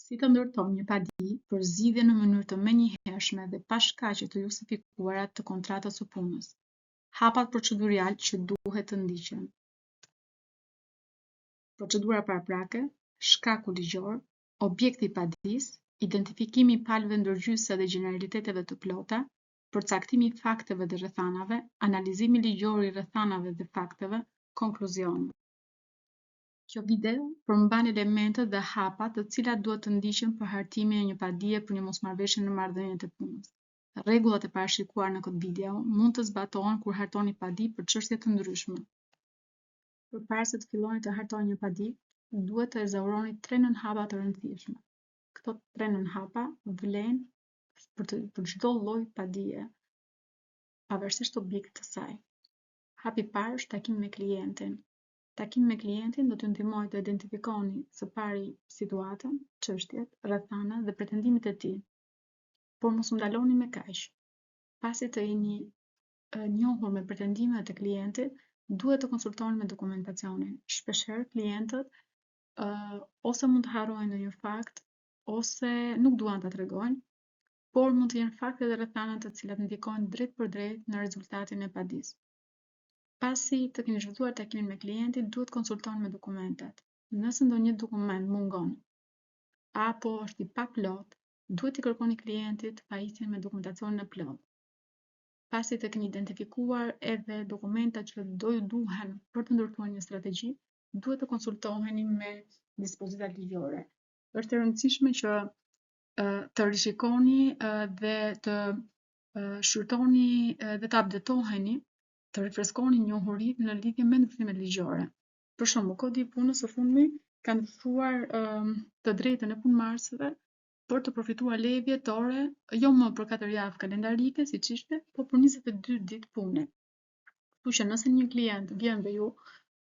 Si të ndërtoni një padi për zgjidhje në mënyrë të menjëhershme dhe pa shkaqe të justifikuara të kontratës së punës. Hapat procedurale që duhet të ndiqen. Procedura paraprake, shkaku ligjor, objekti i padisë, identifikimi i palëve ndërgjyse dhe gjeneraliteteve të plota, përcaktimi i fakteve dhe rrethanave, analizimi ligjor i rrethanave dhe fakteve, konkluzioni. Kjo video përmban elementet dhe hapat të cilat duhet të ndiqen për hartimin e një padie për një mosmarrëveshje në marrëdhëniet e punës. Rregullat e parashikuara në këtë video mund të zbatohen kur hartoni padi për çështje të ndryshme. Përpara se të filloni të hartoni një padi, duhet të ezauroni 3 nënhapa të rëndësishme. Këto 3 nënhapa vlen për çdo lloj padie, pavarësisht objektit të saj. Hapi i parë është takimi me klientin. Takimi me klientin do t'ju ndihmojë të identifikoni së pari situatën, çështjet, rrethanat dhe pretendimet e tij. Por mos u ndaloni me kaq. Pasi të jeni njohur me pretendimet e klientit, duhet të konsultoni me dokumentacionin. Shpeshherë klientët ose mund të harrojnë ndonjë fakt, ose nuk duan ta tregojnë, por mund të jenë fakte dhe rrethana të cilat ndikojnë drejt për drejt në rezultatin e padisë. Pasi të keni zhvilluar takimin me klientin, duhet konsultoni me dokumentat. Nëse ndonjë dokument mungon apo është i paplot, duhet i kërkoni klientit pajisjen me dokumentacionin e plot. Pasi të keni identifikuar edhe dokumentat që do ju duhen për të ndërtuar një strategji, duhet të konsultoheni me dispozitat ligjore. Është e rëndësishme që të rishikoni dhe të shqyrtoni dhe të updatoheni, të rifreskoni njohuritë në lidhje me ndryshimet ligjore. Për shembull, Kodi i punës së fundmi ka ndryshuar të drejtën e punëmarrësve për të përfituar leje vjetore, jo më për 4 javë kalendarike siç ishte, por për 22 ditë pune. Kështu që nëse një klient vjen dhe ju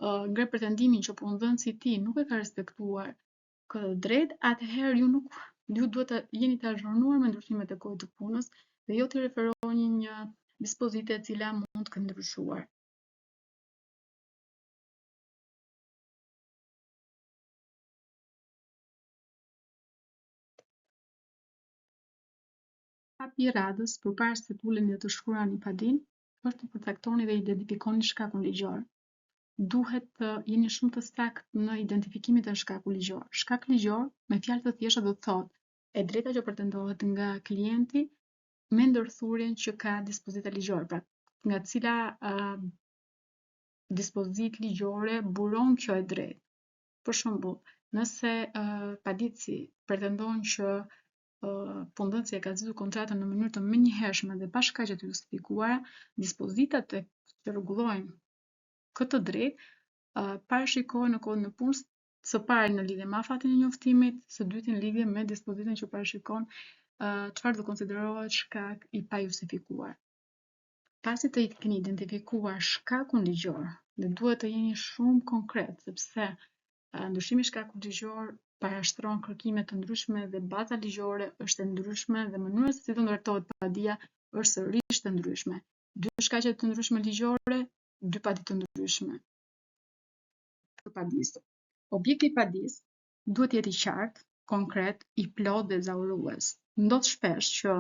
ngre pretendimin që punëdhënësi i tij nuk e ka respektuar këtë drejtë, atëherë ju duhet të jeni të azhurnuar me ndryshimet e Kodit të punës dhe jo të referoni një dispozite e cila mund të ndryshuar. Hapi i radhës përpara se të uleni dhe të shkruani padinë është të përcaktoni dhe identifikoni shkakun ligjor. Duhet të jeni shumë të saktë në identifikimin e shkakut ligjor. Shkak ligjor, me fjalë të thjeshta do të thotë e drejta që pretendohet nga klienti me ndërthurjen që ka dispozita ligjore, pra nga cila dispozitë ligjore buron kjo e drejtë. Për shembull, nëse padici pretendon që punëdhënësi e ka zgjedhur kontratën në mënyrë të menjëhershme dhe pa shkaqe të justifikuara, dispozitat që rregullojnë këtë drejtë parashikohen në Kodin e punës, së pari në lidhje me afatin e njoftimit, së dyti në lidhje me dispozitën që parashikon çfarë do konsiderohet shkak i pajustifikuar. Pasi të keni identifikuar shkakun ligjor, dhe duhet të jeni shumë konkret, sepse ndryshimi i shkakut ligjor parashtron kërkime të ndryshme dhe baza ligjore është e ndryshme dhe mënyra se si do ndërtohet padia është sërish të ndryshme. 2 shkaqe të ndryshme ligjore, 2 padi të ndryshme. Objekti i padisë duhet jetë i qartë, konkret, i plot dhe ezaurues. Ndodh shpesh që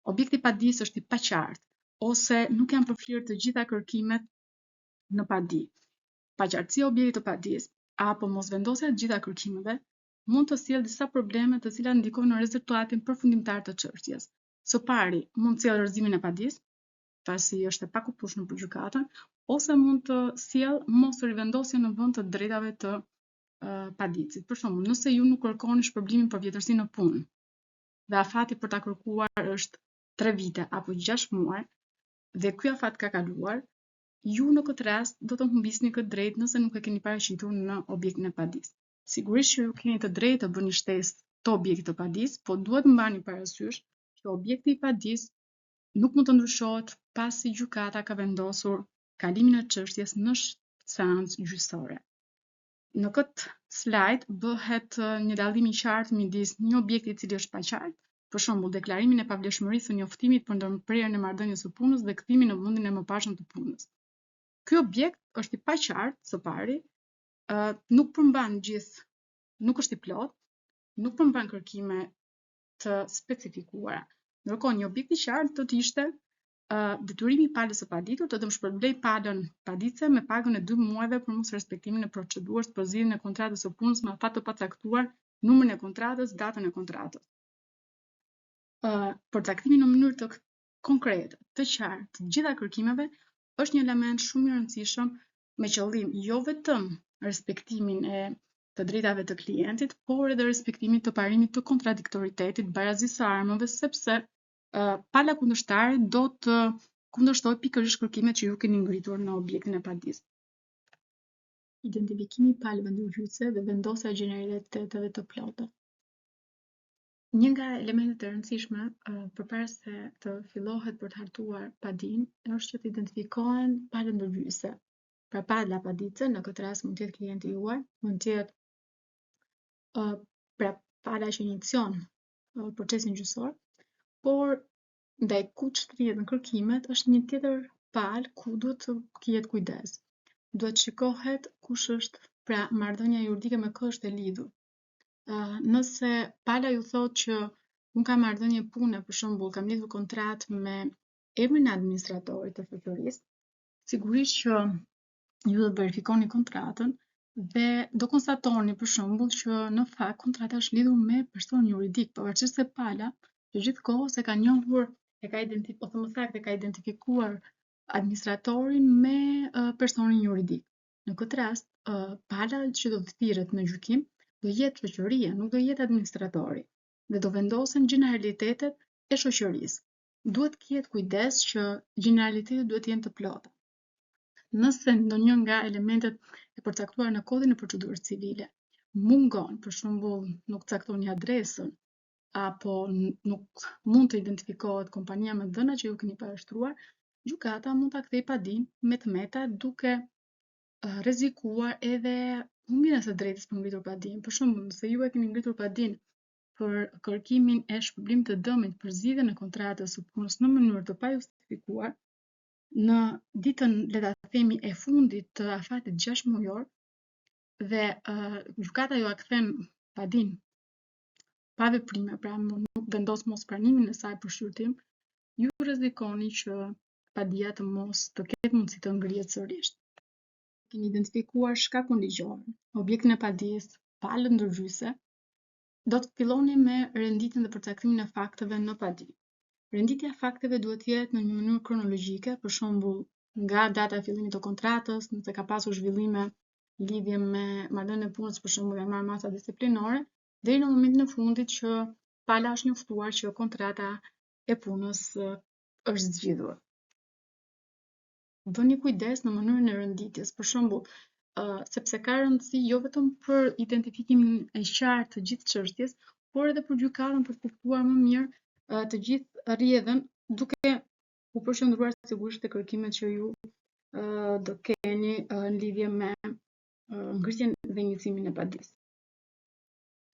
objekti i padisë është i paqartë ose nuk janë përfshirë të gjitha kërkimet në padi. Paqartësia e objektit të padisë apo mosvendosja e të gjitha kërkimeve mund të sjellë disa probleme të cilat ndikojnë në rezultatin përfundimtar të çështjes. Së pari, mund të sjellë rrëzimin e padisë, pasi është e pakuptueshme për gjykatën, ose mund të sjellë mos rivendosjen në vend të drejtave të padicit. Për shembull, nëse ju nuk kërkoni shpërblimin për vjetërsi në punë dhe afati për ta kërkuar është 3 vite apo 6 muaj dhe ky afat ka kaluar, ju në këtë rast do të humbisni këtë drejtë nëse nuk e keni paraqitur në objektin e padisë. Sigurisht që ju keni të drejtë të bëni shtesë të objektit të padisë, por duhet mbani parasysh që objekti i padisë nuk mund të ndryshohet pasi gjykata ka vendosur kalimin e çështjes në seancë gjyqësore. Në këtë slajd bëhet një dallim i qartë midis një objekti i cili është paqartë, për shembull deklarimin e pavlefshmërisë së njoftimit për ndërprerjen e marrëdhënies së punës dhe kthimin në vendin e mëparshëm të punës. Ky objekt është i paqartë së pari, nuk përmban nuk është i plot, nuk përmban kërkime të specifikuara. Ndërkohë, një objekt i qartë do të ishte detyrimi i palës së paditur të më shpërblej palën paditëse me pagën e 2 muajve për mos respektimin e procedurës për zgjidhjen e kontratës së punës me afat të pacaktuar, numrin e kontratës, datën e kontratës. Përcaktimi në mënyrë të konkrete, të qartë, të gjitha kërkimeve është një element shumë i rëndësishëm me qëllim jo vetëm respektimin e të drejtave të klientit, por edhe respektimin të parimit të kontradiktoritetit, barazisë së armëve, sepse pala kundërshtare do të kundërshtojë pikërisht kërkimet që ju keni ngritur në objektin e padisë. Identifikimi i palëve ndërhyjtëse dhe vendosja e gjeneraliteteve të plota. Një nga elementet e rëndësishme përpara se të fillohet për të hartuar padinë është që të identifikohen palët ndërhyjtëse. Pra pala paditëse, në këtë rast mund të jetë klienti juaj, mund të jetë pra pala që inicion procesin gjyqësor, por ndaj kujt shtrihen kërkimet është një tjetër palë ku duhet të ketë kujdes. Duhet shikohet kush është pra marrëdhënia juridike me kë është e lidhur. Nëse pala ju thotë që unë kam marrëdhënie pune, për shembull, kam lidhur kontratë me emrin e administratorit të shoqërisë, sigurisht që ju do të verifikoni kontratën dhe do konstatoni për shembull që në fakt kontrata është lidhur me person juridik, pavarësisht se pala të gjithë kohës e ka njohur, ose më saktë ka identifikuar administratorin me personin juridik. Në këtë rast, pala që do të thirret në gjykim do jetë shoqëria, nuk do jetë administratori, dhe do vendosen gjeneralitetet e shoqërisë. Duhet të ketë kujdes që gjeneralitetet duhet të jenë të plota. Nëse ndonjë nga elementet e përcaktuara në kodin e procedurës civile mungon, për shembull, nuk caktoni adresën apo nuk mund të identifikohet kompania me dhënat që ju keni parashtruar, gjykata mund ta kthejë padinë me të meta duke rrezikuar edhe humbjen e së drejtës për ngritur padinë. Për shembull, nëse ju e keni ngritur padinë për kërkimin e shpërblimit të dëmit për zgjidhjen e kontratës së punës në mënyrë të pajustifikuar, në ditën, le ta themi, e fundit të afatit 6 mujor dhe gjykata ju a kthen padinë pa veprime, pra nuk vendos mospranimin e saj për shqyrtim, ju rrezikoni që padia të mos të ketë mundësi të ngrihet sërish. Keni identifikuar shkakun ligjor, objektin e padisë, palën ndërhyjtëse, do të filloni me renditjen dhe përcaktimin e fakteve në padi. Renditja e fakteve duhet të jetë në një mënyrë kronologjike, për shembull, nga data e fillimit të kontratës, nëse ka pasur zhvillime lidhje me marrëdhënien e punës, për shembull, janë marrë masa disiplinore, deri në momentin e fundit që pala është njoftuar që kontrata e punës është zgjidhur. Bëni kujdes në mënyrën e renditjes, për shembull, sepse ka rëndësi jo vetëm për identifikimin e qartë të gjithë çështjes, por edhe për gjykatën për të kuptuar më mirë të gjithë rrjedhën, duke u përqendruar sigurisht te kërkimet që ju do keni në lidhje me ngritjen dhe inicimin e padisë.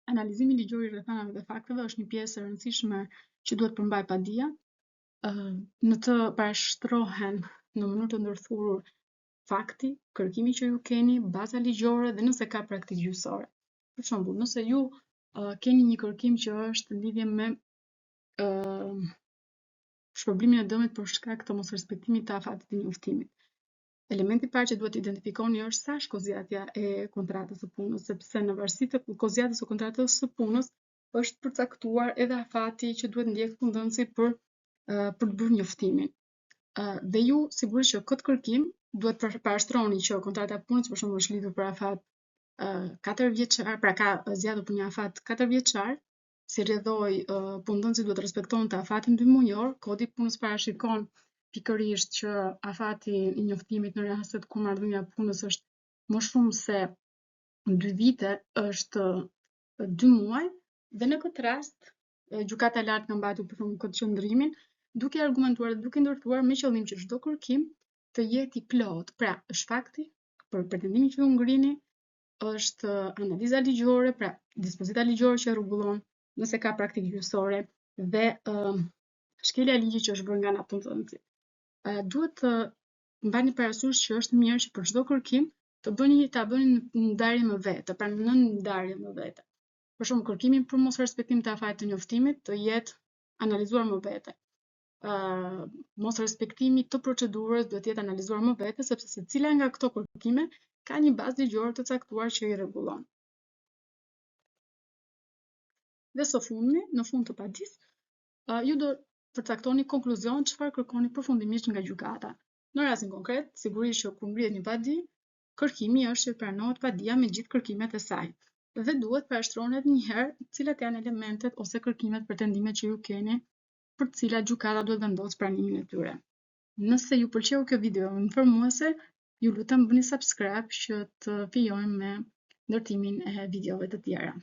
Analizimi ligjor i rrethanave dhe fakteve është një pjesë e rëndësishme që duhet përmbaj padia. Në të parashtrohen në mënyrë të ndërthurur fakti, kërkimi që ju keni, baza ligjore dhe nëse ka praktikë gjyqësore. Për shembull, nëse ju keni një kërkim që është në lidhje me shpërblimin e dëmit për shkak të mosrespektimit të afatit të njoftimit. Elementi i parë që duhet të identifikoni është sa është kozjatja e kontratës së punës, sepse në varësi të kozjatjes së kontratës së punës është përcaktuar edhe afati që duhet ndjek fundënësi për të bërë njoftimin. Dhe ju sigurisht që këtë kërkim duhet parashtroni që kontrata e punës për shembull është lidhur për afat 4 vjeçar, pra ka zgjatur për një afat 4 vjeçar, si rrjedhoi punëdhënësi duhet të respektojnë të afatin 2 mujor, kodi i punës parashikon pikërisht që afati i njoftimit në rastet ku marrëdhënia e punës është më shumë se 2 vite është 2 muaj, dhe në këtë rast gjykata e lartë ka mbajtur për shembull këtë qëndrimin, duke argumentuar dhe duke ndërtuar me qëllim që çdo kërkim të jetë i plot. Pra, është fakti për pretendimin që ju ngrini, është analiza ligjore, pra dispozita ligjore që rregullon nëse ka praktikë gjyqësore dhe shkelja e ligjit që është bërë nga ana punëdhënësit. Duhet të mbani parasysh që është mirë që për çdo kërkim ta bëni në ndarje më vete, pra në ndarje më vete. Për shembull, kërkimi për mos respektim të afajit të njoftimit të jetë analizuar më vete. Mos respektimi të procedurës duhet jetë analizuar më vete, sepse secila nga këto kërkime ka një bazë ligjore të caktuar që i rregullon. Dhe së fundmi, në fund të padisë, ju do përcaktoni konkluzion çfarë kërkoni përfundimisht nga gjykata. Në rastin konkret, sigurisht që kur ngrihet një padi, kërkimi është që pranohet padia me gjithë kërkimet e saj. Dhe duhet parashtrohet një herë cilat janë elementet ose kërkimet, pretendimet që ju keni, për të cilat gjykata duhet vendosë pranimin e tyre. Nëse ju pëlqeu kjo video informuese, ju lutem bëni subscribe që të fijojmë me ndërtimin e videove të tjera.